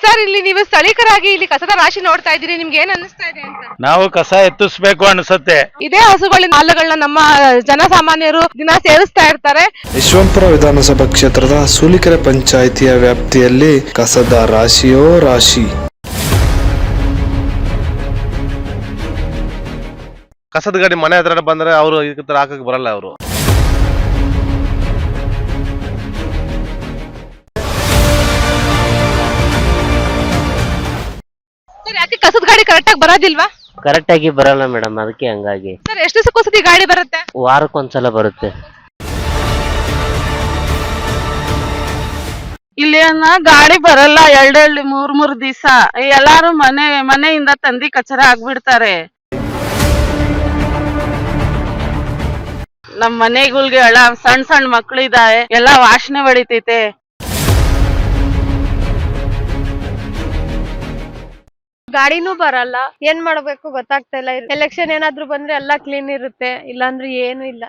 Sir, ಇಲ್ಲಿ ನೀವು ಸ್ಥಳೀಕರಾಗಿ ಇಲ್ಲಿ ಕಸದ ರಾಶಿ ನೋಡ್ತಾ ಇದ್ದೀರಿ, ನಿಮ್ಗೆ ಏನ್ ಅನಿಸ್ತಾ ಇದೆ ಅಂತ? ನಾವು ಕಸ ಎತ್ತಿಸ್ಬೇಕು ಅನ್ಸುತ್ತೆ. ಇದೇ ಹಸುಗಳಿನ ಹಾಲುಗಳನ್ನ ನಮ್ಮ ಜನಸಾಮಾನ್ಯರು ದಿನ ಸೇರಿಸ್ತಾ ಇರ್ತಾರೆ. ಯಶವಂತಪುರ ವಿಧಾನಸಭಾ ಕ್ಷೇತ್ರದ ಸೂಲಿಕೆರೆ ಪಂಚಾಯಿತಿಯ ವ್ಯಾಪ್ತಿಯಲ್ಲಿ ಕಸದ ರಾಶಿಯೋ ರಾಶಿ. ಕಸದ ಗಾಡಿ ಮನೆ ಹತ್ರ ಬಂದ್ರೆ ಅವರು ಇದಕ್ಕೆ ಹಾಕಕ್ ಬರಲ್ಲ. ಅವರು ಸರ್, ಯಾಕೆ ಕಸದ ಗಾಡಿ ಕರೆಕ್ಟ್ ಆಗಿ ಬರೋದಿಲ್ವಾ? ಕರೆಕ್ಟ್ ಆಗಿ ಬರಲ್ಲ ಮೇಡಮ್, ಅದಕ್ಕೆ ಹಂಗಾಗಿ. ಸರ್, ಎಷ್ಟು ದಿವಸಕ್ಕೋಸತಿ ಗಾಡಿ ಬರುತ್ತೆ? ವಾರಕ್ಕೊಂದ್ಸಲ ಬರುತ್ತೆ. ಇಲ್ಲಿ ಗಾಡಿ ಬರಲ್ಲ, ಎರಡೆರಡು ಮೂರ್ ದಿವಸ ಎಲ್ಲಾರು ಮನೆಯಿಂದ ತಂದಿ ಕಚರ ಹಾಕ್ಬಿಡ್ತಾರೆ. ನಮ್ ಮನೆಗಳ್ಗೆ ಸಣ್ಣ ಮಕ್ಳು ಇದಾವೆ, ಎಲ್ಲಾ ವಾಸನೆ ಹೊಡಿತೈತೆ. ಗಾಡಿನೂ ಬರಲ್ಲ, ಏನ್ ಮಾಡ್ಬೇಕು ಗೊತ್ತಾಗ್ತಾ ಇಲ್ಲ. ಎಲೆಕ್ಷನ್ ಏನಾದ್ರು ಬಂದ್ರೆ ಎಲ್ಲಾ ಕ್ಲೀನ್ ಇರುತ್ತೆ, ಇಲ್ಲಾಂದ್ರೆ ಏನು ಇಲ್ಲ.